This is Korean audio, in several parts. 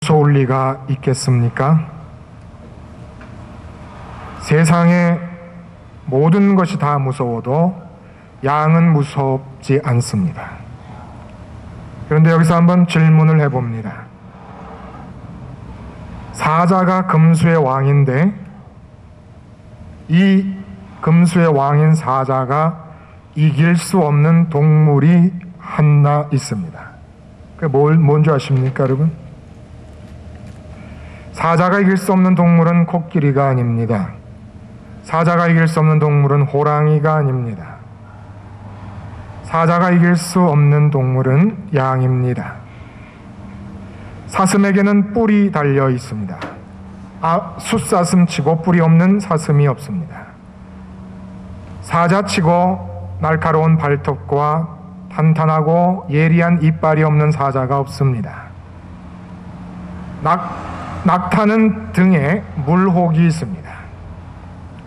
무서울 리가 있겠습니까? 세상의 모든 것이 다 무서워도 양은 무섭지 않습니다. 그런데 여기서 한번 질문을 해봅니다. 사자가 금수의 왕인데 이 금수의 왕인 사자가 이길 수 없는 동물이 하나 있습니다. 그게 뭔지 아십니까, 여러분? 사자가 이길 수 없는 동물은 코끼리가 아닙니다. 사자가 이길 수 없는 동물은 호랑이가 아닙니다. 사자가 이길 수 없는 동물은 양입니다. 사슴에게는 뿔이 달려 있습니다. 숫사슴치고 뿔이 없는 사슴이 없습니다. 사자치고 날카로운 발톱과 탄탄하고 예리한 이빨이 없는 사자가 없습니다. 낙타는 등에 물혹이 있습니다.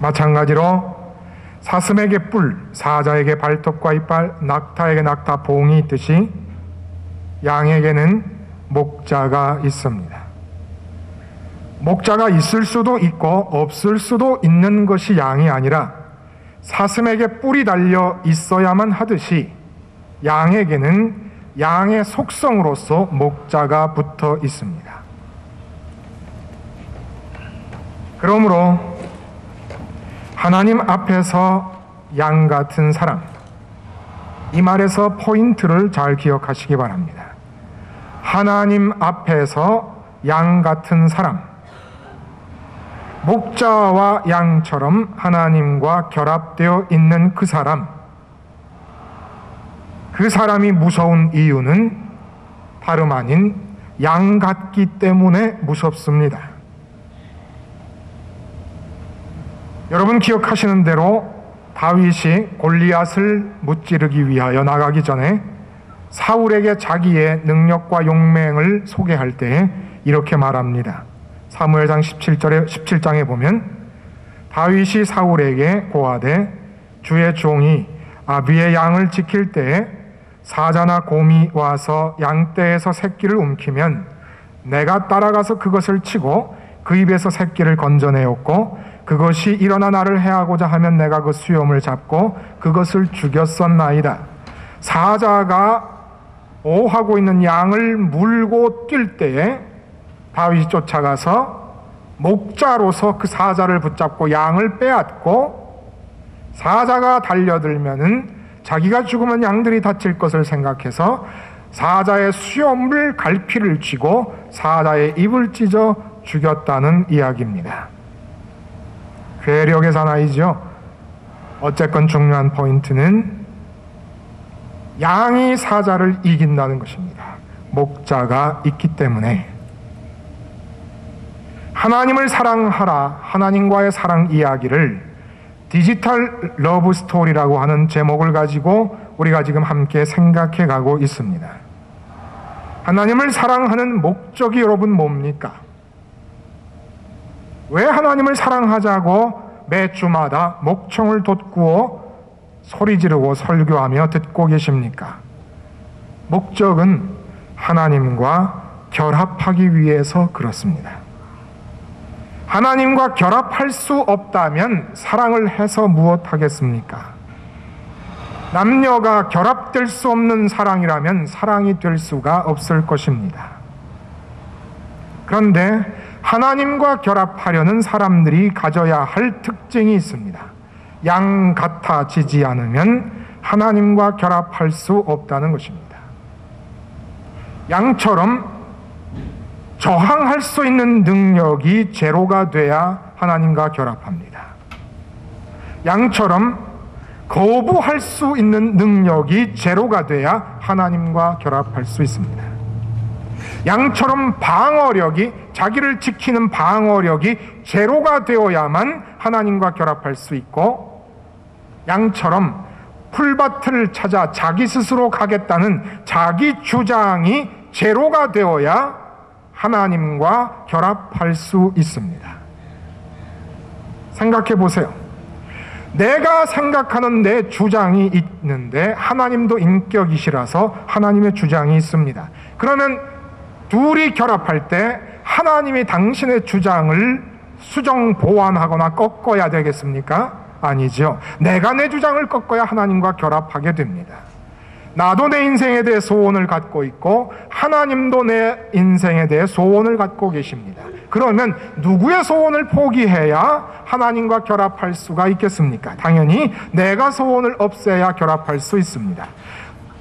마찬가지로 사슴에게 뿔, 사자에게 발톱과 이빨, 낙타에게 낙타봉이 있듯이 양에게는 목자가 있습니다. 목자가 있을 수도 있고 없을 수도 있는 것이 양이 아니라 사슴에게 뿔이 달려 있어야만 하듯이 양에게는 양의 속성으로서 목자가 붙어 있습니다. 그러므로 하나님 앞에서 양 같은 사람, 이 말에서 포인트를 잘 기억하시기 바랍니다. 하나님 앞에서 양 같은 사람, 목자와 양처럼 하나님과 결합되어 있는 그 사람이 무서운 이유는 다름 아닌 양 같기 때문에 무섭습니다. 여러분 기억하시는 대로 다윗이 골리앗을 무찌르기 위하여 나가기 전에 사울에게 자기의 능력과 용맹을 소개할 때 이렇게 말합니다. 사무엘상 17장에 보면 다윗이 사울에게 고하되 주의 종이 아비의 양을 지킬 때에 사자나 곰이 와서 양떼에서 새끼를 움키면 내가 따라가서 그것을 치고 그 입에서 새끼를 건져내었고 그것이 일어나 나를 해하고자 하면 내가 그 수염을 잡고 그것을 죽였었나이다. 사자가 오하고 있는 양을 물고 뛸 때에 다윗이 쫓아가서 목자로서 그 사자를 붙잡고 양을 빼앗고 사자가 달려들면은 자기가 죽으면 양들이 다칠 것을 생각해서 사자의 수염을 갈피를 쥐고 사자의 입을 찢어 죽였다는 이야기입니다. 괴력의 사나이죠. 어쨌건 중요한 포인트는 양이 사자를 이긴다는 것입니다. 목자가 있기 때문에. 하나님을 사랑하라, 하나님과의 사랑 이야기를 디지털 러브 스토리라고 하는 제목을 가지고 우리가 지금 함께 생각해 가고 있습니다. 하나님을 사랑하는 목적이 여러분 뭡니까? 왜 하나님을 사랑하자고 매 주마다 목청을 돋구어 소리 지르고 설교하며 듣고 계십니까? 목적은 하나님과 결합하기 위해서 그렇습니다. 하나님과 결합할 수 없다면 사랑을 해서 무엇하겠습니까? 남녀가 결합될 수 없는 사랑이라면 사랑이 될 수가 없을 것입니다. 그런데 하나님과 결합하려는 사람들이 가져야 할 특징이 있습니다. 양 같아지지 않으면 하나님과 결합할 수 없다는 것입니다. 양처럼 저항할 수 있는 능력이 제로가 돼야 하나님과 결합합니다. 양처럼 거부할 수 있는 능력이 제로가 돼야 하나님과 결합할 수 있습니다. 양처럼 방어력이, 자기를 지키는 방어력이 제로가 되어야만 하나님과 결합할 수 있고, 양처럼 풀밭을 찾아 자기 스스로 가겠다는 자기 주장이 제로가 되어야 하나님과 결합할 수 있습니다. 생각해 보세요. 내가 생각하는 내 주장이 있는데 하나님도 인격이시라서 하나님의 주장이 있습니다. 그러면 둘이 결합할 때 하나님이 당신의 주장을 수정 보완하거나 꺾어야 되겠습니까? 아니죠. 내가 내 주장을 꺾어야 하나님과 결합하게 됩니다. 나도 내 인생에 대해 소원을 갖고 있고 하나님도 내 인생에 대해 소원을 갖고 계십니다. 그러면 누구의 소원을 포기해야 하나님과 결합할 수가 있겠습니까? 당연히 내가 소원을 없애야 결합할 수 있습니다.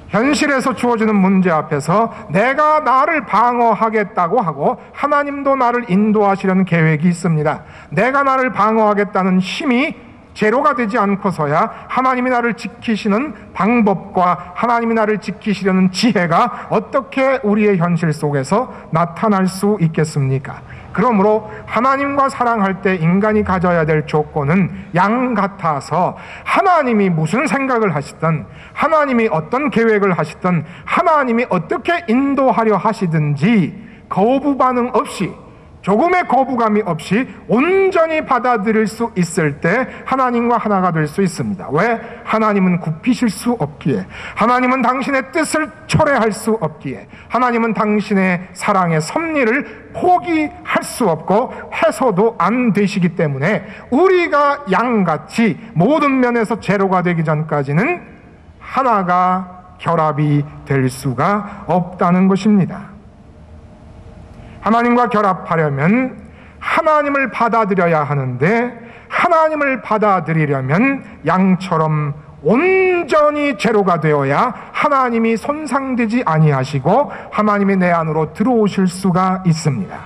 현실에서 주어지는 문제 앞에서 내가 나를 방어하겠다고 하고 하나님도 나를 인도하시려는 계획이 있습니다. 내가 나를 방어하겠다는 힘이 제로가 되지 않고서야 하나님이 나를 지키시는 방법과 하나님이 나를 지키시려는 지혜가 어떻게 우리의 현실 속에서 나타날 수 있겠습니까? 그러므로 하나님과 사랑할 때 인간이 가져야 될 조건은 양 같아서 하나님이 무슨 생각을 하시든 하나님이 어떤 계획을 하시든 하나님이 어떻게 인도하려 하시든지 거부 반응 없이 조금의 거부감이 없이 온전히 받아들일 수 있을 때 하나님과 하나가 될 수 있습니다. 왜? 하나님은 굽히실 수 없기에, 하나님은 당신의 뜻을 철회할 수 없기에, 하나님은 당신의 사랑의 섭리를 포기할 수 없고 해서도 안 되시기 때문에 우리가 양같이 모든 면에서 제로가 되기 전까지는 하나가 결합이 될 수가 없다는 것입니다. 하나님과 결합하려면 하나님을 받아들여야 하는데 하나님을 받아들이려면 양처럼 온전히 제로가 되어야 하나님이 손상되지 아니하시고 하나님이 내 안으로 들어오실 수가 있습니다.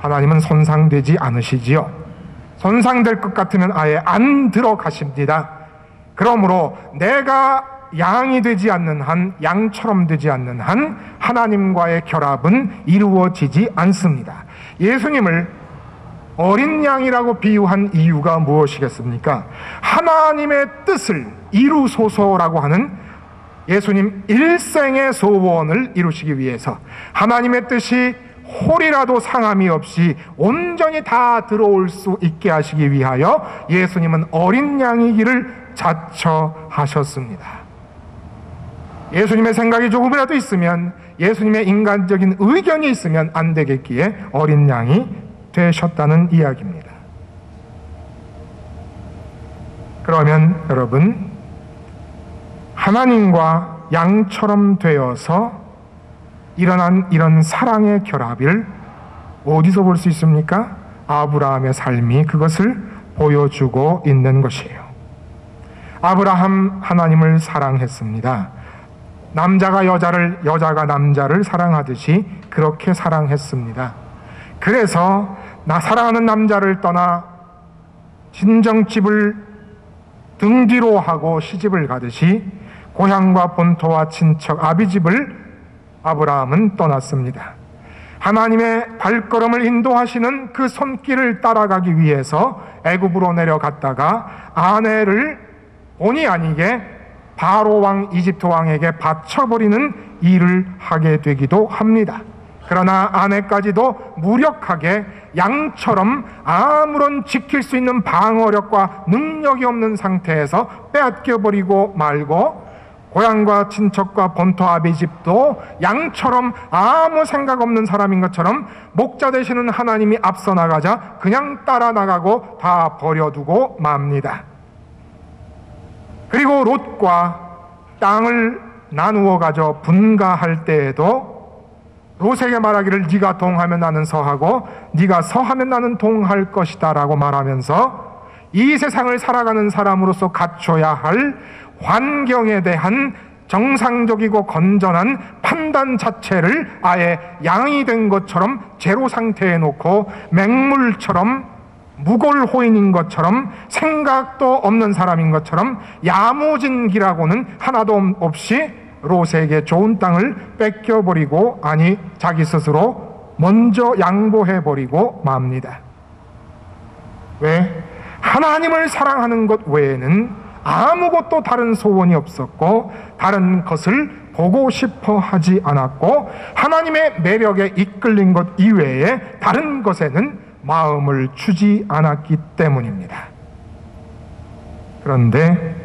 하나님은 손상되지 않으시지요. 손상될 것 같으면 아예 안 들어가십니다. 그러므로 내가 양이 되지 않는 한, 양처럼 되지 않는 한 하나님과의 결합은 이루어지지 않습니다. 예수님을 어린 양이라고 비유한 이유가 무엇이겠습니까? 하나님의 뜻을 이루소서라고 하는 예수님 일생의 소원을 이루시기 위해서 하나님의 뜻이 홀이라도 상함이 없이 온전히 다 들어올 수 있게 하시기 위하여 예수님은 어린 양이기를 자처하셨습니다. 예수님의 생각이 조금이라도 있으면, 예수님의 인간적인 의견이 있으면 안 되겠기에 어린 양이 되셨다는 이야기입니다. 그러면 여러분, 하나님과 양처럼 되어서 일어난 이런 사랑의 결합을 어디서 볼 수 있습니까? 아브라함의 삶이 그것을 보여주고 있는 것이에요. 아브라함 하나님을 사랑했습니다. 남자가 여자를, 여자가 남자를 사랑하듯이 그렇게 사랑했습니다. 그래서 나 사랑하는 남자를 떠나 친정집을 등 뒤로 하고 시집을 가듯이 고향과 본토와 친척 아비집을 아브라함은 떠났습니다. 하나님의 발걸음을 인도하시는 그 손길을 따라가기 위해서 애굽으로 내려갔다가 아내를 본의 아니게 바로 왕, 이집트 왕에게 바쳐버리는 일을 하게 되기도 합니다. 그러나 아내까지도 무력하게 양처럼 아무런 지킬 수 있는 방어력과 능력이 없는 상태에서 빼앗겨버리고 말고, 고향과 친척과 본토 아비집도 양처럼 아무 생각 없는 사람인 것처럼 목자 되시는 하나님이 앞서 나가자 그냥 따라 나가고 다 버려두고 맙니다. 그리고 롯과 땅을 나누어 가져 분가할 때에도 롯에게 말하기를 네가 동하면 나는 서하고 네가 서하면 나는 동할 것이다 라고 말하면서 이 세상을 살아가는 사람으로서 갖춰야 할 환경에 대한 정상적이고 건전한 판단 자체를 아예 양이 된 것처럼 제로 상태에 놓고 맹물처럼 무골호인인 것처럼 생각도 없는 사람인 것처럼 야무진기라고는 하나도 없이 롯에게 좋은 땅을 뺏겨버리고, 아니 자기 스스로 먼저 양보해버리고 맙니다. 왜? 하나님을 사랑하는 것 외에는 아무것도 다른 소원이 없었고 다른 것을 보고 싶어 하지 않았고 하나님의 매력에 이끌린 것 이외에 다른 것에는 마음을 주지 않았기 때문입니다. 그런데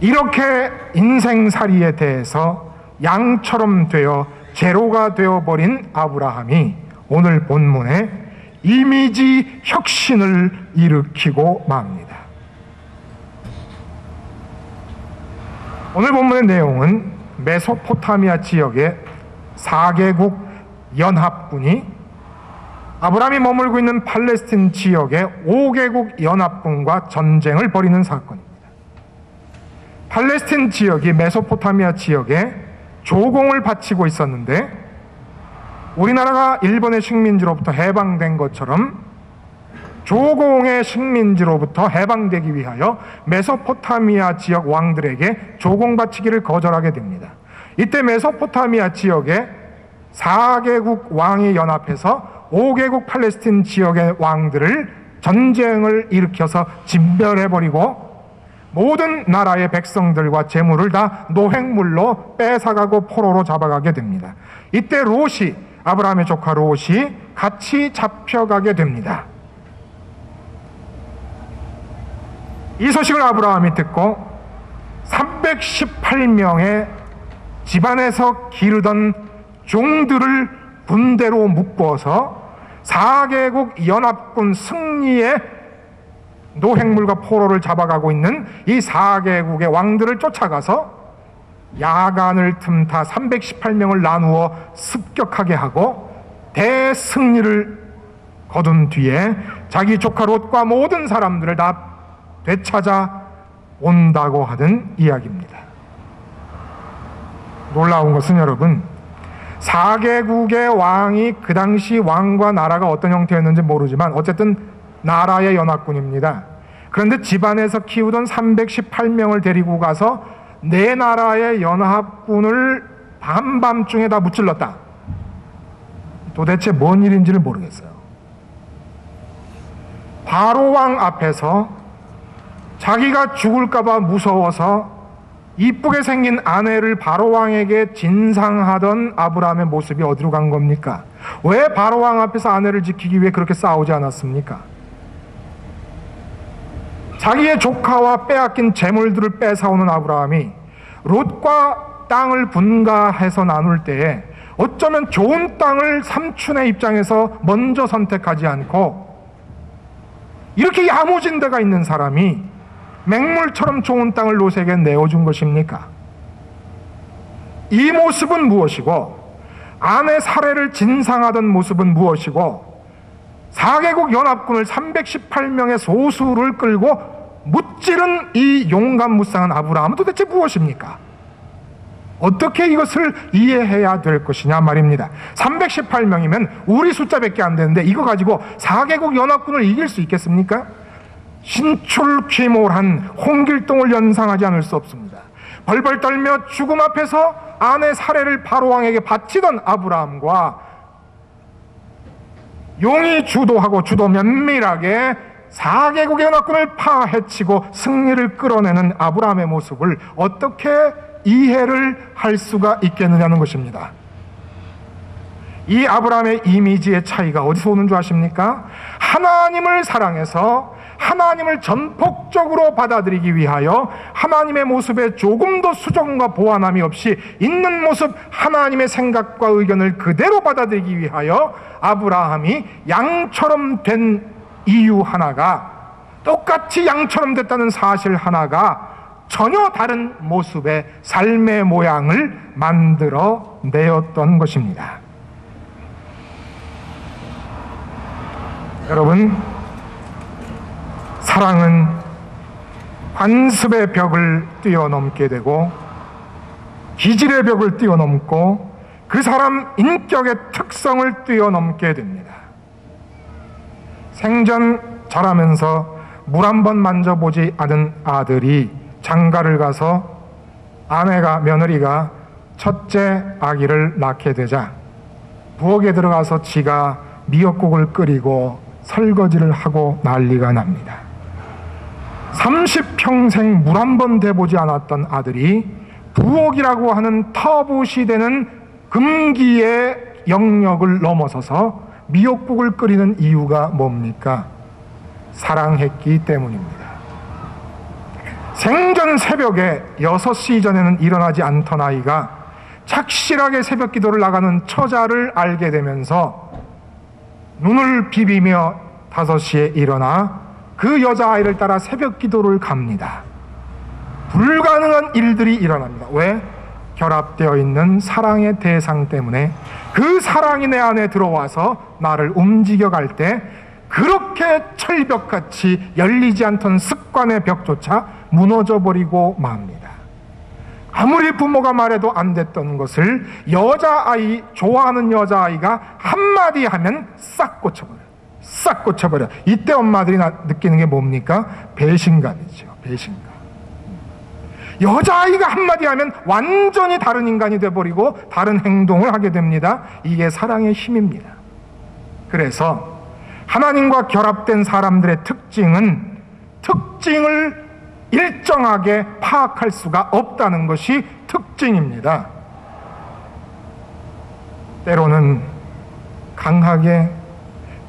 이렇게 인생살이에 대해서 양처럼 되어 제로가 되어버린 아브라함이 오늘 본문에 이미지 혁신을 일으키고 맙니다. 오늘 본문의 내용은 메소포타미아 지역의 4개국 연합군이 아브라함이 머물고 있는 팔레스틴 지역의 5개국 연합군과 전쟁을 벌이는 사건입니다. 팔레스틴 지역이 메소포타미아 지역에 조공을 바치고 있었는데 우리나라가 일본의 식민지로부터 해방된 것처럼 조공의 식민지로부터 해방되기 위하여 메소포타미아 지역 왕들에게 조공 바치기를 거절하게 됩니다. 이때 메소포타미아 지역의 4개국 왕이 연합해서 5개국 팔레스틴 지역의 왕들을 전쟁을 일으켜서 진멸해버리고 모든 나라의 백성들과 재물을 다 노획물로 뺏어가고 포로로 잡아가게 됩니다. 이때 롯이, 아브라함의 조카 롯이 같이 잡혀가게 됩니다. 이 소식을 아브라함이 듣고 318명의 집안에서 기르던 종들을 군대로 묶어서 4개국 연합군 승리의 노획물과 포로를 잡아가고 있는 이 4개국의 왕들을 쫓아가서 야간을 틈타 318명을 나누어 습격하게 하고 대승리를 거둔 뒤에 자기 조카 롯과 모든 사람들을 다 되찾아 온다고 하는 이야기입니다. 놀라운 것은 여러분, 4개국의 왕이 그 당시 왕과 나라가 어떤 형태였는지 모르지만 어쨌든 나라의 연합군입니다. 그런데 집안에서 키우던 318명을 데리고 가서 내 나라의 연합군을 한밤중에 다 무찔렀다. 도대체 뭔 일인지를 모르겠어요. 바로왕 앞에서 자기가 죽을까봐 무서워서 이쁘게 생긴 아내를 바로왕에게 진상하던 아브라함의 모습이 어디로 간 겁니까? 왜 바로왕 앞에서 아내를 지키기 위해 그렇게 싸우지 않았습니까? 자기의 조카와 빼앗긴 재물들을 뺏어오는 아브라함이 롯과 땅을 분가해서 나눌 때에 어쩌면 좋은 땅을 삼촌의 입장에서 먼저 선택하지 않고 이렇게 야무진 데가 있는 사람이 맹물처럼 좋은 땅을 롯에게 내어준 것입니까? 이 모습은 무엇이고 아내 살해를 진상하던 모습은 무엇이고 4개국 연합군을 318명의 소수를 끌고 무찌른 이 용감무쌍한 아브라함은 도대체 무엇입니까? 어떻게 이것을 이해해야 될 것이냐 말입니다. 318명이면 우리 숫자밖에 안 되는데 이거 가지고 4개국 연합군을 이길 수 있겠습니까? 신출귀몰한 홍길동을 연상하지 않을 수 없습니다. 벌벌 떨며 죽음 앞에서 아내 살해를 바로왕에게 바치던 아브라함과 용이 주도하고 주도 면밀하게 4개국의 연합군을 파헤치고 승리를 끌어내는 아브라함의 모습을 어떻게 이해를 할 수가 있겠느냐는 것입니다. 이 아브라함의 이미지의 차이가 어디서 오는 줄 아십니까? 하나님을 사랑해서 하나님을 전폭적으로 받아들이기 위하여 하나님의 모습에 조금도 수정과 보완함이 없이 있는 모습 하나님의 생각과 의견을 그대로 받아들이기 위하여 아브라함이 양처럼 된 이유 하나가, 똑같이 양처럼 됐다는 사실 하나가 전혀 다른 모습의 삶의 모양을 만들어 내었던 것입니다. 여러분, 사랑은 관습의 벽을 뛰어넘게 되고 기질의 벽을 뛰어넘고 그 사람 인격의 특성을 뛰어넘게 됩니다. 생전 자라면서 물 한 번 만져보지 않은 아들이 장가를 가서 며느리가 첫째 아기를 낳게 되자 부엌에 들어가서 지가 미역국을 끓이고 설거지를 하고 난리가 납니다. 30평생 물 한 번 대보지 않았던 아들이 부엌이라고 하는 터부시되는 금기의 영역을 넘어서서 미역국을 끓이는 이유가 뭡니까? 사랑했기 때문입니다. 생전 새벽에 6시 전에는 일어나지 않던 아이가 착실하게 새벽 기도를 나가는 처자를 알게 되면서 눈을 비비며 5시에 일어나 그 여자아이를 따라 새벽 기도를 갑니다. 불가능한 일들이 일어납니다. 왜? 결합되어 있는 사랑의 대상 때문에 그 사랑이 내 안에 들어와서 나를 움직여갈 때 그렇게 철벽같이 열리지 않던 습관의 벽조차 무너져버리고 맙니다. 아무리 부모가 말해도 안 됐던 것을 여자아이, 좋아하는 여자아이가 한마디 하면 싹 고쳐버려요. 싹 고쳐버려요. 이때 엄마들이 느끼는 게 뭡니까? 배신감이죠. 배신감. 여자아이가 한마디 하면 완전히 다른 인간이 돼버리고 다른 행동을 하게 됩니다. 이게 사랑의 힘입니다. 그래서 하나님과 결합된 사람들의 특징을 일정하게 파악할 수가 없다는 것이 특징입니다. 때로는 강하게,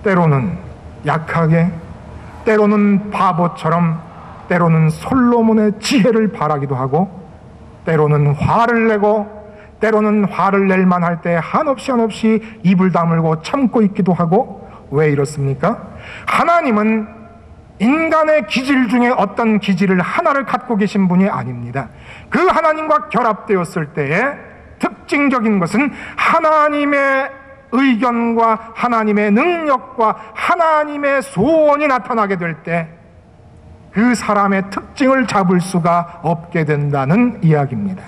때로는 약하게, 때로는 바보처럼, 때로는 솔로몬의 지혜를 바라기도 하고, 때로는 화를 내고, 때로는 화를 낼 만할 때 한없이 입을 다물고 참고 있기도 하고. 왜 이렇습니까? 하나님은 인간의 기질 중에 어떤 기질을 하나를 갖고 계신 분이 아닙니다. 그 하나님과 결합되었을 때의 특징적인 것은 하나님의 의견과 하나님의 능력과 하나님의 소원이 나타나게 될 때 그 사람의 특징을 잡을 수가 없게 된다는 이야기입니다.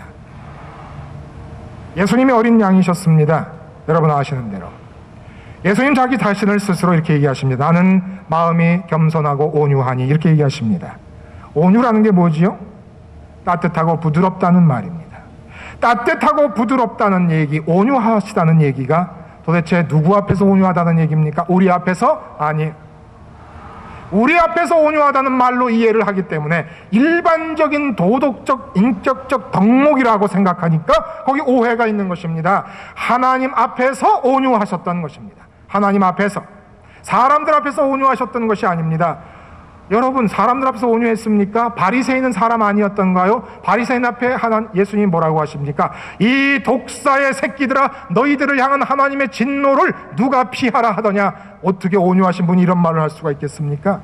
예수님이 어린 양이셨습니다. 여러분 아시는 대로. 예수님 자기 자신을 스스로 이렇게 얘기하십니다. 나는 마음이 겸손하고 온유하니, 이렇게 얘기하십니다. 온유라는 게 뭐지요? 따뜻하고 부드럽다는 말입니다. 따뜻하고 부드럽다는 얘기, 온유하시다는 얘기가 도대체 누구 앞에서 온유하다는 얘기입니까? 우리 앞에서? 아니, 우리 앞에서 온유하다는 말로 이해를 하기 때문에 일반적인 도덕적, 인격적 덕목이라고 생각하니까 거기 오해가 있는 것입니다. 하나님 앞에서 온유하셨던 것입니다. 하나님 앞에서. 사람들 앞에서 온유하셨던 것이 아닙니다. 여러분, 사람들 앞에서 온유했습니까? 바리새인은 사람 아니었던가요? 바리새인 앞에 예수님이 뭐라고 하십니까? 이 독사의 새끼들아, 너희들을 향한 하나님의 진노를 누가 피하라 하더냐? 어떻게 온유하신 분이 이런 말을 할 수가 있겠습니까?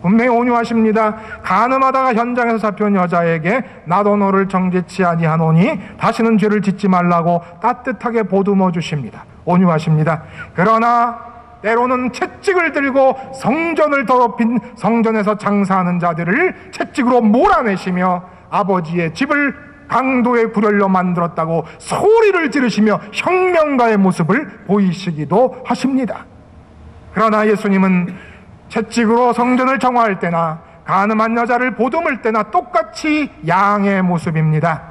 분명히 온유하십니다. 간음하다가 현장에서 잡혀온 여자에게 나도 너를 정죄치 아니하노니 다시는 죄를 짓지 말라고 따뜻하게 보듬어 주십니다. 온유하십니다. 그러나 때로는 채찍을 들고 성전을 더럽힌, 성전에서 장사하는 자들을 채찍으로 몰아내시며 아버지의 집을 강도의 굴혈로 만들었다고 소리를 지르시며 혁명가의 모습을 보이시기도 하십니다. 그러나 예수님은 채찍으로 성전을 정화할 때나 간음한 여자를 보듬을 때나 똑같이 양의 모습입니다.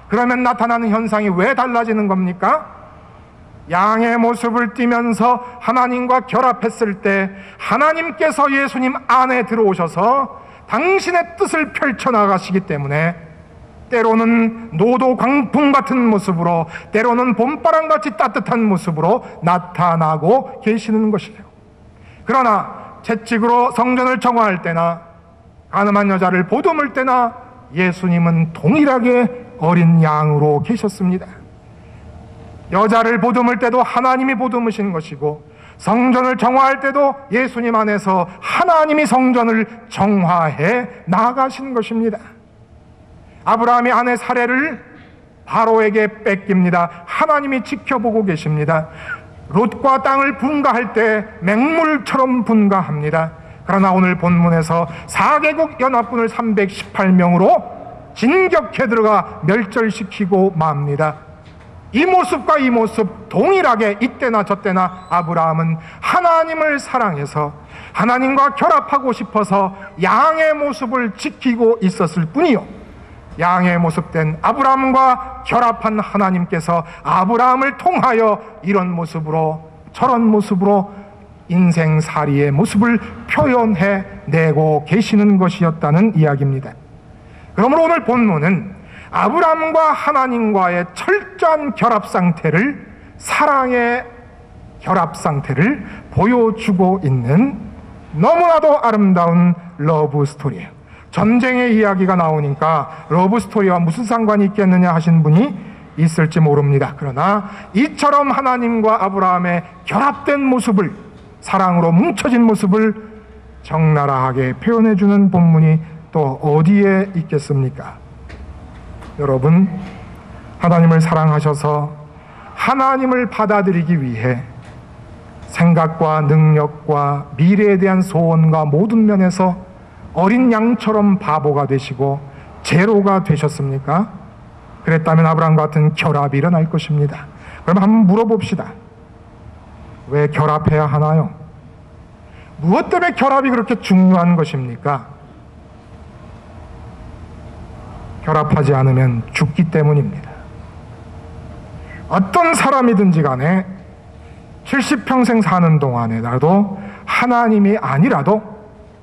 그러면 나타나는 현상이 왜 달라지는 겁니까? 양의 모습을 띠면서 하나님과 결합했을 때 하나님께서 예수님 안에 들어오셔서 당신의 뜻을 펼쳐나가시기 때문에 때로는 노도 광풍 같은 모습으로, 때로는 봄바람같이 따뜻한 모습으로 나타나고 계시는 것이에요. 그러나 채찍으로 성전을 정화할 때나 간음한 여자를 보듬을 때나 예수님은 동일하게 어린 양으로 계셨습니다. 여자를 보듬을 때도 하나님이 보듬으신 것이고, 성전을 정화할 때도 예수님 안에서 하나님이 성전을 정화해 나가신 것입니다. 아브라함이 아내 사레를 바로에게 뺏깁니다. 하나님이 지켜보고 계십니다. 롯과 땅을 분가할 때 맹물처럼 분가합니다. 그러나 오늘 본문에서 4개국 연합군을 318명으로 진격해 들어가 멸절시키고 맙니다. 이 모습과 이 모습 동일하게 이때나 저때나 아브라함은 하나님을 사랑해서 하나님과 결합하고 싶어서 양의 모습을 지키고 있었을 뿐이요, 양의 모습된 아브라함과 결합한 하나님께서 아브라함을 통하여 이런 모습으로 저런 모습으로 인생살이의 모습을 표현해 내고 계시는 것이었다는 이야기입니다. 그러므로 오늘 본문은 아브라함과 하나님과의 철저한 결합 상태를, 사랑의 결합 상태를 보여주고 있는 너무나도 아름다운 러브 스토리예요. 전쟁의 이야기가 나오니까 러브 스토리와 무슨 상관이 있겠느냐 하신 분이 있을지 모릅니다. 그러나 이처럼 하나님과 아브라함의 결합된 모습을, 사랑으로 뭉쳐진 모습을 적나라하게 표현해주는 본문이 또 어디에 있겠습니까? 여러분, 하나님을 사랑하셔서 하나님을 받아들이기 위해 생각과 능력과 미래에 대한 소원과 모든 면에서 어린 양처럼 바보가 되시고 제로가 되셨습니까? 그랬다면 아브라함 같은 결합이 일어날 것입니다. 그럼 한번 물어봅시다. 왜 결합해야 하나요? 무엇 때문에 결합이 그렇게 중요한 것입니까? 결합하지 않으면 죽기 때문입니다. 어떤 사람이든지 간에 70평생 사는 동안에라도 하나님이 아니라도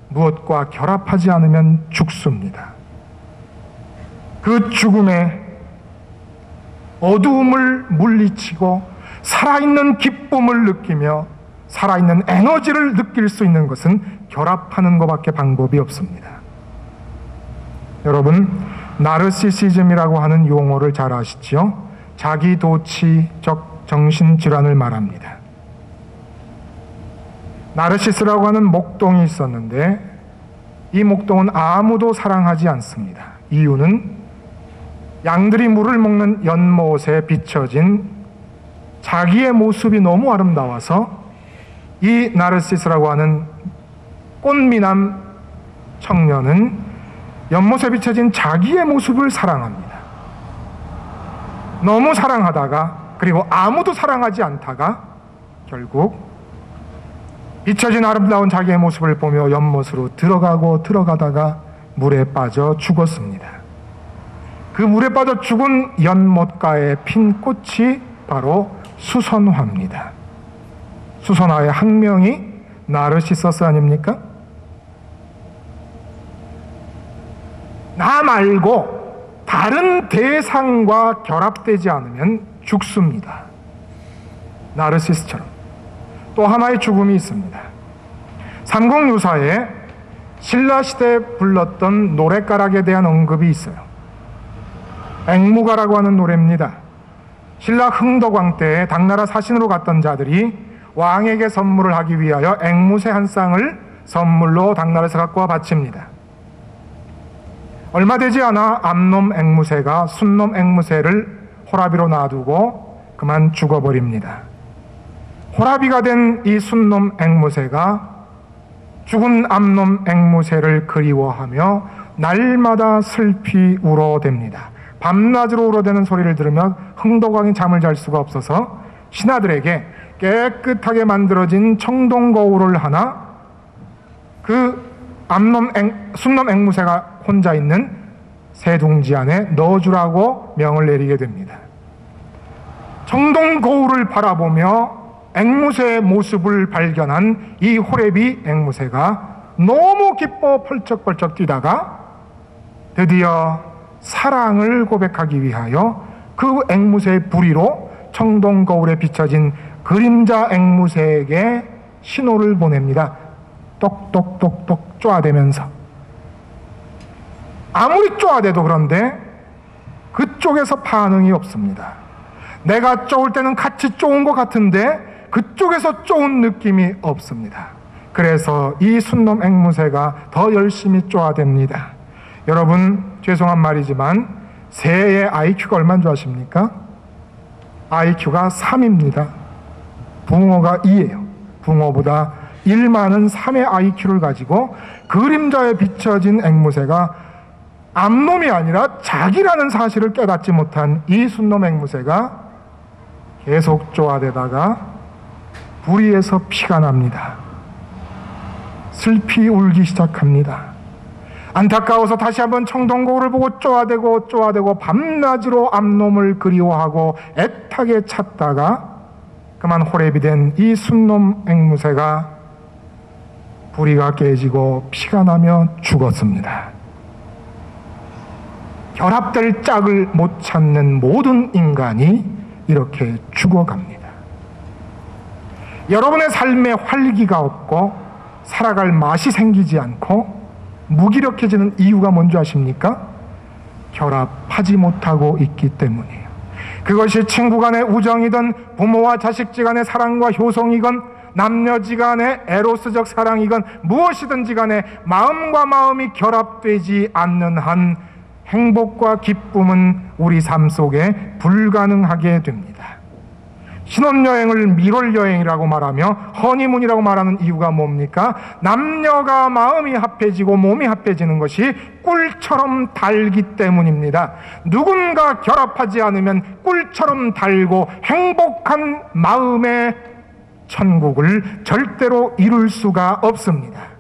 무엇과 결합하지 않으면 죽습니다. 그 죽음에 어두움을 물리치고 살아있는 기쁨을 느끼며 살아있는 에너지를 느낄 수 있는 것은 결합하는 것밖에 방법이 없습니다. 여러분, 나르시시즘이라고 하는 용어를 잘 아시죠? 자기도취적 정신질환을 말합니다. 나르시스라고 하는 목동이 있었는데 이 목동은 아무도 사랑하지 않습니다. 이유는 양들이 물을 먹는 연못에 비춰진 자기의 모습이 너무 아름다워서 이 나르시스라고 하는 꽃미남 청년은 연못에 비춰진 자기의 모습을 사랑합니다. 너무 사랑하다가, 그리고 아무도 사랑하지 않다가 결국 비춰진 아름다운 자기의 모습을 보며 연못으로 들어가다가 물에 빠져 죽었습니다. 그 물에 빠져 죽은 연못가에 핀 꽃이 바로 수선화입니다. 수선화의 학명이 나르시서스 아닙니까? 나 말고 다른 대상과 결합되지 않으면 죽습니다. 나르시스처럼. 또 하나의 죽음이 있습니다. 삼국유사에 신라시대에 불렀던 노랫가락에 대한 언급이 있어요. 앵무가라고 하는 노래입니다. 신라 흥덕왕 때 당나라 사신으로 갔던 자들이 왕에게 선물을 하기 위하여 앵무새 한 쌍을 선물로 당나라에서 갖고 와 바칩니다. 얼마 되지 않아 암놈 앵무새가 순놈 앵무새를 호라비로 놔두고 그만 죽어버립니다. 호라비가 된 이 순놈 앵무새가 죽은 암놈 앵무새를 그리워하며 날마다 슬피 울어댑니다. 밤낮으로 울어대는 소리를 들으며 흥덕왕이 잠을 잘 수가 없어서 신하들에게 깨끗하게 만들어진 청동거울을 하나 그 순놈 앵무새가 혼자 있는 새둥지 안에 넣어주라고 명을 내리게 됩니다. 청동거울을 바라보며 앵무새의 모습을 발견한 이 호레비 앵무새가 너무 기뻐 펄쩍펄쩍 뛰다가 드디어 사랑을 고백하기 위하여 그 앵무새의 부리로 청동거울에 비춰진 그림자 앵무새에게 신호를 보냅니다. 똑똑똑똑 쪼아대면서. 아무리 쪼아대도 그런데 그쪽에서 반응이 없습니다. 내가 쪼을 때는 같이 쪼은 것 같은데 그쪽에서 쪼은 느낌이 없습니다. 그래서 이 순놈 앵무새가 더 열심히 쪼아댑니다. 여러분, 죄송한 말이지만 새의 IQ가 얼마인 줄 아십니까? IQ가 3입니다. 붕어가 2예요. 붕어보다 1 많은 3의 IQ를 가지고 그림자에 비춰진 앵무새가 암놈이 아니라 자기라는 사실을 깨닫지 못한 이 순놈 앵무새가 계속 쪼아대다가 부리에서 피가 납니다. 슬피 울기 시작합니다. 안타까워서 다시 한번 청동거울을 보고 쪼아대고 밤낮으로 암놈을 그리워하고 애타게 찾다가 그만 호랩이 된 이 순놈 앵무새가 부리가 깨지고 피가 나며 죽었습니다. 결합될 짝을 못 찾는 모든 인간이 이렇게 죽어갑니다. 여러분의 삶에 활기가 없고 살아갈 맛이 생기지 않고 무기력해지는 이유가 뭔지 아십니까? 결합하지 못하고 있기 때문이에요. 그것이 친구 간의 우정이든 부모와 자식지 간의 사랑과 효성이건 남녀지 간의 에로스적 사랑이건 무엇이든지 간에 마음과 마음이 결합되지 않는 한 행복과 기쁨은 우리 삶 속에 불가능하게 됩니다. 신혼여행을 밀월여행이라고 말하며 허니문이라고 말하는 이유가 뭡니까? 남녀가 마음이 합해지고 몸이 합해지는 것이 꿀처럼 달기 때문입니다. 누군가 결합하지 않으면 꿀처럼 달고 행복한 마음의 천국을 절대로 이룰 수가 없습니다.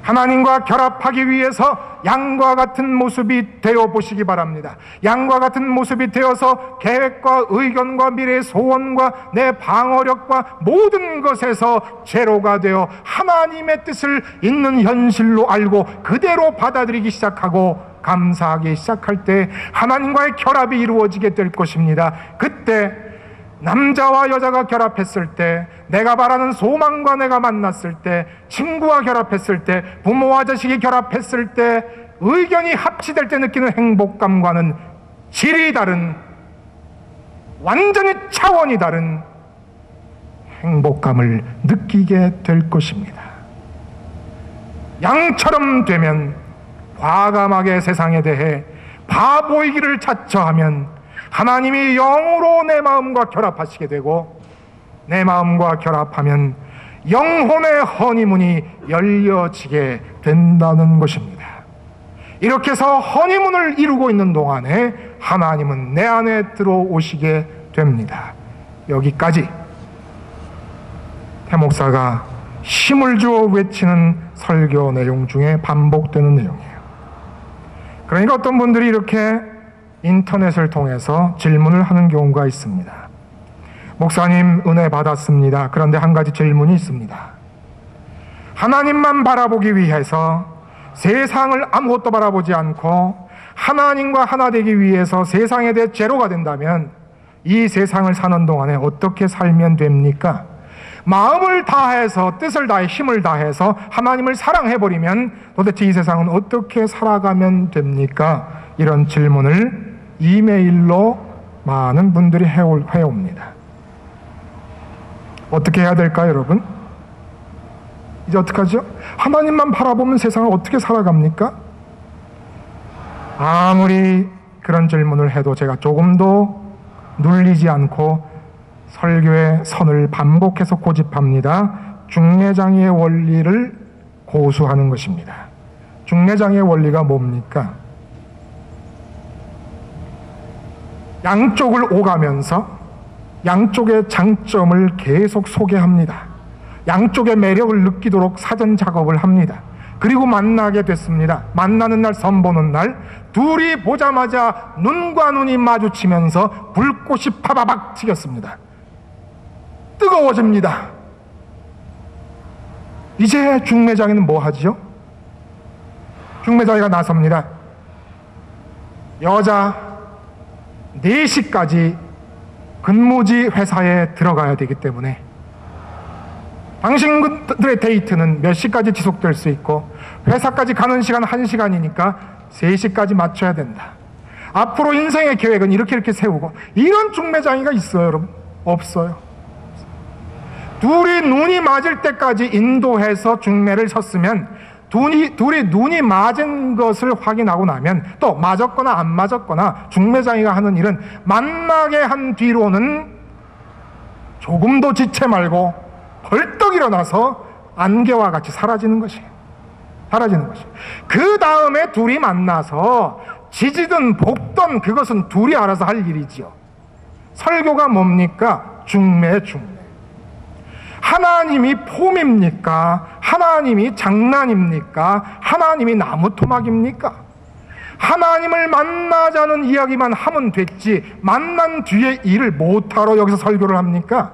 하나님과 결합하기 위해서 양과 같은 모습이 되어 보시기 바랍니다. 양과 같은 모습이 되어서 계획과 의견과 미래의 소원과 내 방어력과 모든 것에서 제로가 되어 하나님의 뜻을 있는 현실로 알고 그대로 받아들이기 시작하고 감사하기 시작할 때 하나님과의 결합이 이루어지게 될 것입니다. 그때 남자와 여자가 결합했을 때, 내가 바라는 소망과 내가 만났을 때, 친구와 결합했을 때, 부모와 자식이 결합했을 때, 의견이 합치될 때 느끼는 행복감과는 질이 다른, 완전히 차원이 다른 행복감을 느끼게 될 것입니다. 양처럼 되면 과감하게 세상에 대해 바보이기를 자처하면 하나님이 영으로 내 마음과 결합하시게 되고, 내 마음과 결합하면 영혼의 허니문이 열려지게 된다는 것입니다. 이렇게 해서 허니문을 이루고 있는 동안에 하나님은 내 안에 들어오시게 됩니다. 여기까지 태 목사가 힘을 주어 외치는 설교 내용 중에 반복되는 내용이에요. 그러니까 어떤 분들이 이렇게 인터넷을 통해서 질문을 하는 경우가 있습니다. 목사님, 은혜 받았습니다. 그런데 한 가지 질문이 있습니다. 하나님만 바라보기 위해서 세상을 아무것도 바라보지 않고 하나님과 하나 되기 위해서 세상에 대해 제로가 된다면 이 세상을 사는 동안에 어떻게 살면 됩니까? 마음을 다해서, 뜻을 다해, 힘을 다해서 하나님을 사랑해버리면 도대체 이 세상은 어떻게 살아가면 됩니까? 이런 질문을 이메일로 많은 분들이 해옵니다. 어떻게 해야 될까요, 여러분? 이제 어떡하죠? 하나님만 바라보면 세상을 어떻게 살아갑니까? 아무리 그런 질문을 해도 제가 조금도 눌리지 않고 설교의 선을 반복해서 고집합니다. 중매장의 원리를 고수하는 것입니다. 중매장의 원리가 뭡니까? 양쪽을 오가면서 양쪽의 장점을 계속 소개합니다. 양쪽의 매력을 느끼도록 사전 작업을 합니다. 그리고 만나게 됐습니다. 만나는 날, 선보는 날, 둘이 보자마자 눈과 눈이 마주치면서 불꽃이 파바박 튀겼습니다. 뜨거워집니다. 이제 중매장에는 뭐 하지요? 중매장이가 나섭니다. 여자 4시까지 근무지 회사에 들어가야 되기 때문에 당신들의 데이트는 몇 시까지 지속될 수 있고 회사까지 가는 시간 1시간이니까 3시까지 맞춰야 된다. 앞으로 인생의 계획은 이렇게 세우고, 이런 중매장이가 있어요, 여러분? 없어요. 둘이 눈이 맞을 때까지 인도해서 중매를 섰으면 둘이 눈이 맞은 것을 확인하고 나면, 또 맞았거나 안 맞았거나 중매장이가 하는 일은 만나게 한 뒤로는 조금도 지체 말고 벌떡 일어나서 안개와 같이 사라지는 것이에요. 그 다음에 둘이 만나서 지지든 볶든 그것은 둘이 알아서 할 일이지요. 설교가 뭡니까? 중매. 하나님이 폼입니까? 하나님이 장난입니까? 하나님이 나무토막입니까? 하나님을 만나자는 이야기만 하면 됐지, 만난 뒤에 일을 못하러 여기서 설교를 합니까?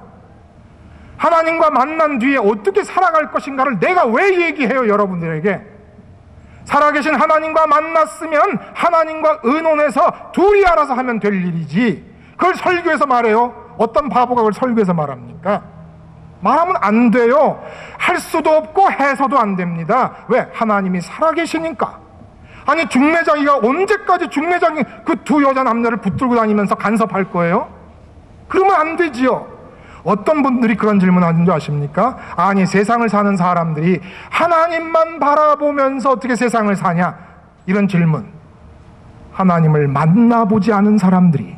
하나님과 만난 뒤에 어떻게 살아갈 것인가를 내가 왜 얘기해요, 여러분들에게? 살아계신 하나님과 만났으면 하나님과 의논해서 둘이 알아서 하면 될 일이지, 그걸 설교에서 말해요? 어떤 바보가 그걸 설교에서 말합니까? 말하면 안 돼요. 할 수도 없고 해서도 안 됩니다. 왜? 하나님이 살아계시니까. 아니 중매자기가 언제까지 중매자기 그 두 여자 남녀를 붙들고 다니면서 간섭할 거예요? 그러면 안 되지요. 어떤 분들이 그런 질문하는 줄 아십니까? 아니 세상을 사는 사람들이 하나님만 바라보면서 어떻게 세상을 사냐, 이런 질문. 하나님을 만나보지 않은 사람들이,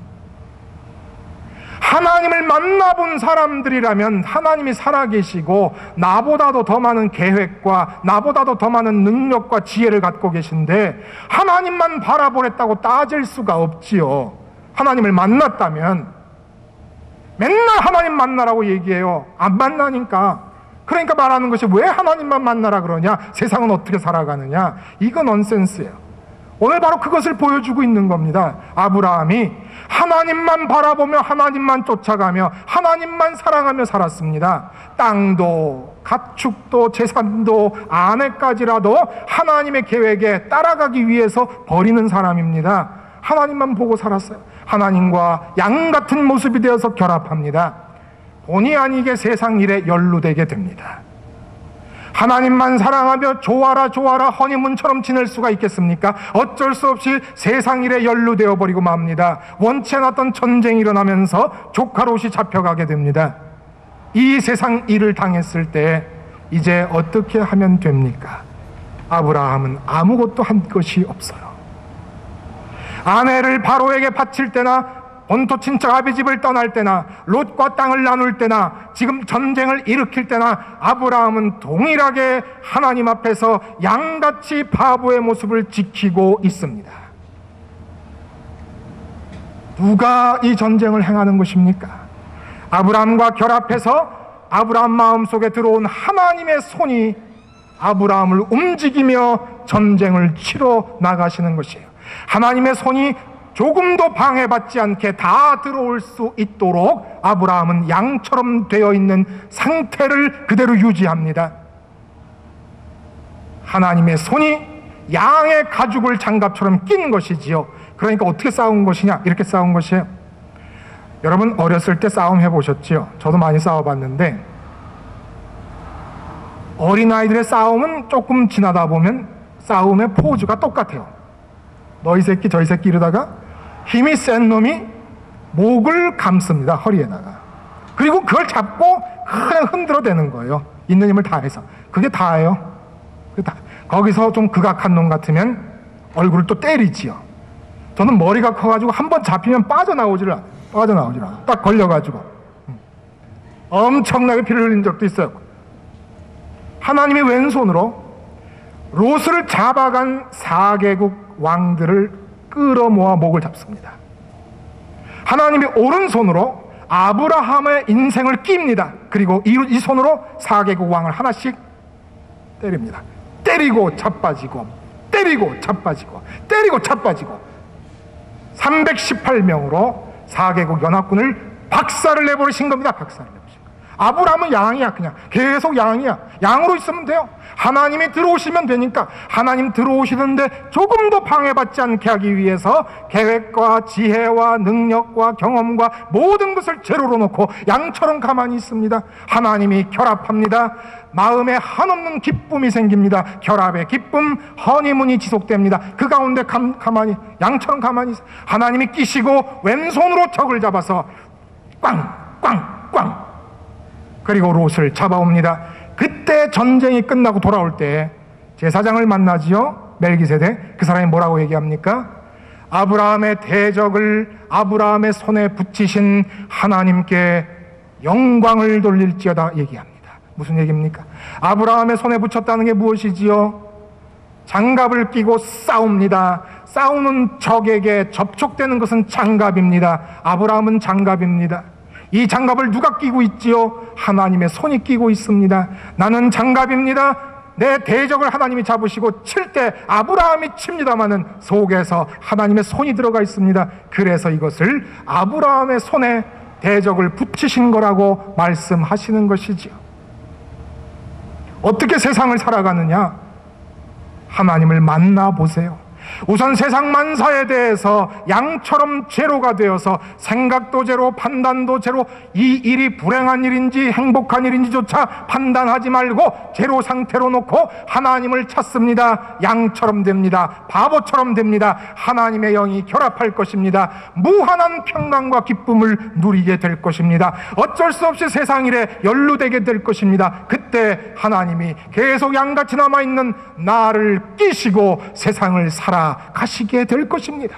하나님을 만나본 사람들이라면 하나님이 살아계시고 나보다도 더 많은 계획과 나보다도 더 많은 능력과 지혜를 갖고 계신데 하나님만 바라보랬다고 따질 수가 없지요. 하나님을 만났다면 맨날 하나님 만나라고 얘기해요. 안 만나니까. 그러니까 말하는 것이 왜 하나님만 만나라 그러냐, 세상은 어떻게 살아가느냐, 이거 넌센스예요. 오늘 바로 그것을 보여주고 있는 겁니다. 아브라함이 하나님만 바라보며 하나님만 쫓아가며 하나님만 사랑하며 살았습니다. 땅도 가축도 재산도 아내까지라도 하나님의 계획에 따라가기 위해서 버리는 사람입니다. 하나님만 보고 살았어요. 하나님과 양 같은 모습이 되어서 결합합니다. 본의 아니게 세상 일에 연루되게 됩니다. 하나님만 사랑하며 좋아라 좋아라 허니문처럼 지낼 수가 있겠습니까? 어쩔 수 없이 세상 일에 연루되어 버리고 맙니다. 원치 않았던 전쟁이 일어나면서 조카롯이 잡혀가게 됩니다. 이 세상 일을 당했을 때 이제 어떻게 하면 됩니까? 아브라함은 아무것도 한 것이 없어요. 아내를 바로에게 바칠 때나 본토 친척 아비집을 떠날 때나 롯과 땅을 나눌 때나 지금 전쟁을 일으킬 때나 아브라함은 동일하게 하나님 앞에서 양같이 바보의 모습을 지키고 있습니다. 누가 이 전쟁을 행하는 것입니까? 아브라함과 결합해서 아브라함 마음속에 들어온 하나님의 손이 아브라함을 움직이며 전쟁을 치러 나가시는 것이에요. 하나님의 손이 조금도 방해받지 않게 다 들어올 수 있도록 아브라함은 양처럼 되어 있는 상태를 그대로 유지합니다. 하나님의 손이 양의 가죽을 장갑처럼 낀 것이지요. 그러니까 어떻게 싸운 것이냐, 이렇게 싸운 것이에요. 여러분 어렸을 때 싸움 해보셨지요? 저도 많이 싸워봤는데 어린아이들의 싸움은 조금 지나다 보면 싸움의 포즈가 똑같아요. 너희 새끼 저희 새끼 이러다가 힘이 센 놈이 목을 감습니다. 허리에다가. 그리고 그걸 잡고 그냥 흔들어대는 거예요. 있는 힘을 다해서. 그게 다예요. 거기서 좀 극악한 놈 같으면 얼굴을 또 때리지요. 저는 머리가 커가지고 한번 잡히면 빠져나오질 않아요. 딱 걸려가지고 엄청나게 피를 흘린 적도 있어요. 하나님이 왼손으로 롯을 잡아간 4개국 왕들을 끌어모아 목을 잡습니다. 하나님이 오른손으로 아브라함의 인생을 낍니다. 그리고 이 손으로 4개국 왕을 하나씩 때립니다. 때리고 자빠지고 때리고 자빠지고 때리고 자빠지고 318명으로 4개국 연합군을 박살을 내버리신 겁니다. 박살을 내버리신 겁니다. 아브라함은 양이야. 그냥 계속 양이야. 양으로 있으면 돼요. 하나님이 들어오시면 되니까. 하나님 들어오시는데 조금 더 방해받지 않게 하기 위해서 계획과 지혜와 능력과 경험과 모든 것을 제로로 놓고 양처럼 가만히 있습니다. 하나님이 결합합니다. 마음에 한없는 기쁨이 생깁니다. 결합의 기쁨, 허니문이 지속됩니다. 그 가운데 가만히 양처럼 가만히 있어요. 하나님이 끼시고 왼손으로 적을 잡아서 꽝꽝꽝 그리고 롯을 잡아옵니다. 그때 전쟁이 끝나고 돌아올 때 제사장을 만나지요. 멜기세덱. 그 사람이 뭐라고 얘기합니까? 아브라함의 대적을 아브라함의 손에 붙이신 하나님께 영광을 돌릴지어다 얘기합니다. 무슨 얘기입니까? 아브라함의 손에 붙였다는 게 무엇이지요? 장갑을 끼고 싸웁니다. 싸우는 적에게 접촉되는 것은 장갑입니다. 아브라함은 장갑입니다. 이 장갑을 누가 끼고 있지요? 하나님의 손이 끼고 있습니다. 나는 장갑입니다. 내 대적을 하나님이 잡으시고 칠 때 아브라함이 칩니다마는 속에서 하나님의 손이 들어가 있습니다. 그래서 이것을 아브라함의 손에 대적을 붙이신 거라고 말씀하시는 것이지요. 어떻게 세상을 살아가느냐? 하나님을 만나보세요. 우선 세상 만사에 대해서 양처럼 제로가 되어서 생각도 제로, 판단도 제로, 이 일이 불행한 일인지 행복한 일인지조차 판단하지 말고 제로 상태로 놓고 하나님을 찾습니다. 양처럼 됩니다. 바보처럼 됩니다. 하나님의 영이 결합할 것입니다. 무한한 평강과 기쁨을 누리게 될 것입니다. 어쩔 수 없이 세상 일에 연루되게 될 것입니다. 그때 하나님이 계속 양같이 남아있는 나를 끼시고 세상을 살아가시게 될 것입니다.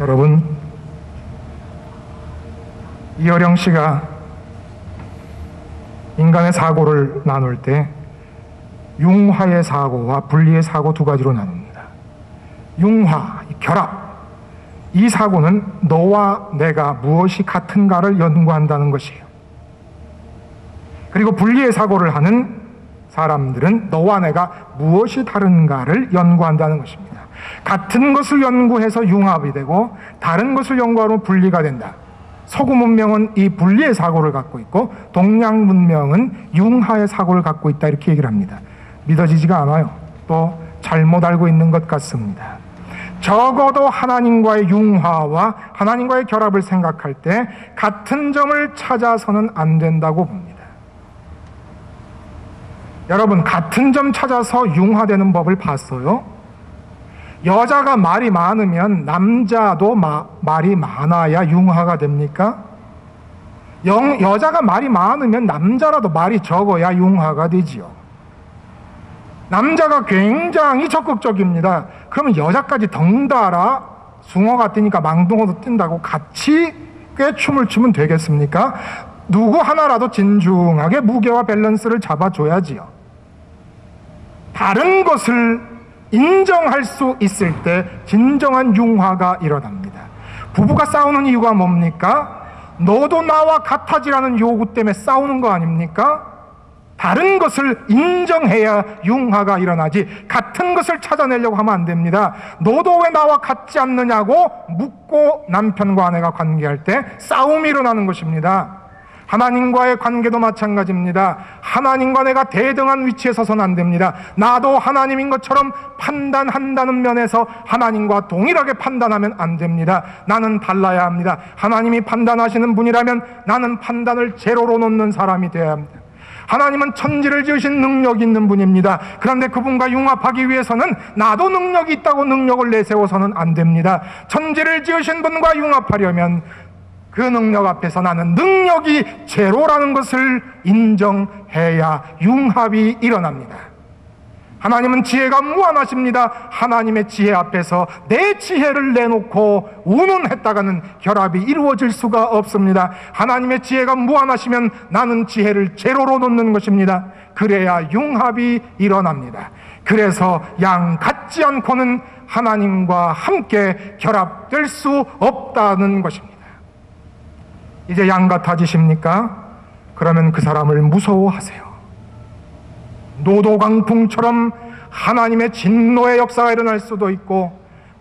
여러분, 이어령 씨가 인간의 사고를 나눌 때 융화의 사고와 분리의 사고 두 가지로 나눕니다. 융화, 결합, 이 사고는 너와 내가 무엇이 같은가를 연구한다는 것이에요. 그리고 분리의 사고를 하는 사람들은 너와 내가 무엇이 다른가를 연구한다는 것입니다. 같은 것을 연구해서 융합이 되고 다른 것을 연구하면 분리가 된다. 서구 문명은 이 분리의 사고를 갖고 있고 동양 문명은 융화의 사고를 갖고 있다, 이렇게 얘기를 합니다. 믿어지지가 않아요. 또 잘못 알고 있는 것 같습니다. 적어도 하나님과의 융화와 하나님과의 결합을 생각할 때 같은 점을 찾아서는 안 된다고 봅니다. 여러분, 같은 점 찾아서 융화되는 법을 봤어요? 여자가 말이 많으면 남자도 말이 많아야 융화가 됩니까? 여자가 말이 많으면 남자라도 말이 적어야 융화가 되지요. 남자가 굉장히 적극적입니다. 그러면 여자까지 덩달아 숭어 같으니까 망둥어도 뛴다고 같이 춤을 추면 되겠습니까? 누구 하나라도 진중하게 무게와 밸런스를 잡아줘야지요. 다른 것을 인정할 수 있을 때 진정한 융화가 일어납니다. 부부가 싸우는 이유가 뭡니까? 너도 나와 같아지라는 요구 때문에 싸우는 거 아닙니까? 다른 것을 인정해야 융화가 일어나지 같은 것을 찾아내려고 하면 안 됩니다. 너도 왜 나와 같지 않느냐고 묻고 남편과 아내가 관계할 때 싸움이 일어나는 것입니다. 하나님과의 관계도 마찬가지입니다. 하나님과 내가 대등한 위치에 서서는 안 됩니다. 나도 하나님인 것처럼 판단한다는 면에서 하나님과 동일하게 판단하면 안 됩니다. 나는 달라야 합니다. 하나님이 판단하시는 분이라면 나는 판단을 제로로 놓는 사람이 되어야 합니다. 하나님은 천지를 지으신 능력이 있는 분입니다. 그런데 그분과 융합하기 위해서는 나도 능력이 있다고 능력을 내세워서는 안 됩니다. 천지를 지으신 분과 융합하려면 그 능력 앞에서 나는 능력이 제로라는 것을 인정해야 융합이 일어납니다. 하나님은 지혜가 무한하십니다. 하나님의 지혜 앞에서 내 지혜를 내놓고 운운했다가는 결합이 이루어질 수가 없습니다. 하나님의 지혜가 무한하시면 나는 지혜를 제로로 놓는 것입니다. 그래야 융합이 일어납니다. 그래서 양 같지 않고는 하나님과 함께 결합될 수 없다는 것입니다. 이제 양 같아지십니까? 그러면 그 사람을 무서워하세요. 노도강풍처럼 하나님의 진노의 역사가 일어날 수도 있고,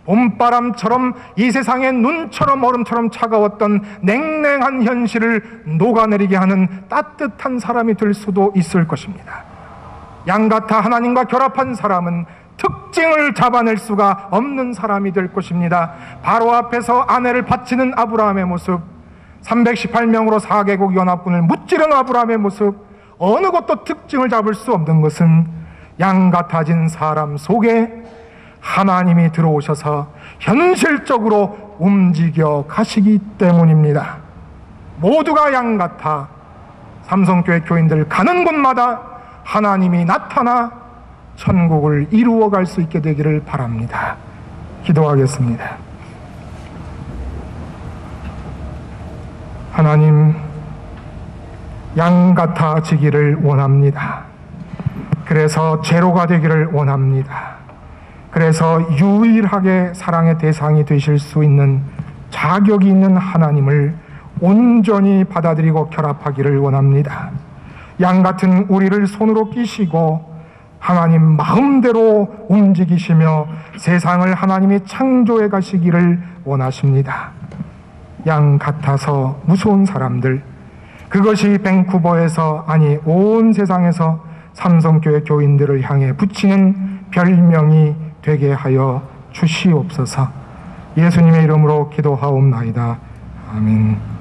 봄바람처럼 이 세상의 눈처럼 얼음처럼 차가웠던 냉랭한 현실을 녹아내리게 하는 따뜻한 사람이 될 수도 있을 것입니다. 양 같아 하나님과 결합한 사람은 특징을 잡아낼 수가 없는 사람이 될 것입니다. 바로 앞에서 아내를 바치는 아브라함의 모습, 318명으로 4개국 연합군을 무찌르는 아브라함의 모습, 어느 것도 특징을 잡을 수 없는 것은 양 같아진 사람 속에 하나님이 들어오셔서 현실적으로 움직여 가시기 때문입니다. 모두가 양 같아 삼성교회 교인들 가는 곳마다 하나님이 나타나 천국을 이루어갈 수 있게 되기를 바랍니다. 기도하겠습니다. 하나님, 양 같아지기를 원합니다. 그래서 제로가 되기를 원합니다. 그래서 유일하게 사랑의 대상이 되실 수 있는 자격이 있는 하나님을 온전히 받아들이고 결합하기를 원합니다. 양 같은 우리를 손으로 끼시고 하나님 마음대로 움직이시며 세상을 하나님이 창조해 가시기를 원하십니다. 양 같아서 무서운 사람들, 그것이 밴쿠버에서, 아니 온 세상에서 삼성교회 교인들을 향해 붙이는 별명이 되게 하여 주시옵소서. 예수님의 이름으로 기도하옵나이다. 아멘.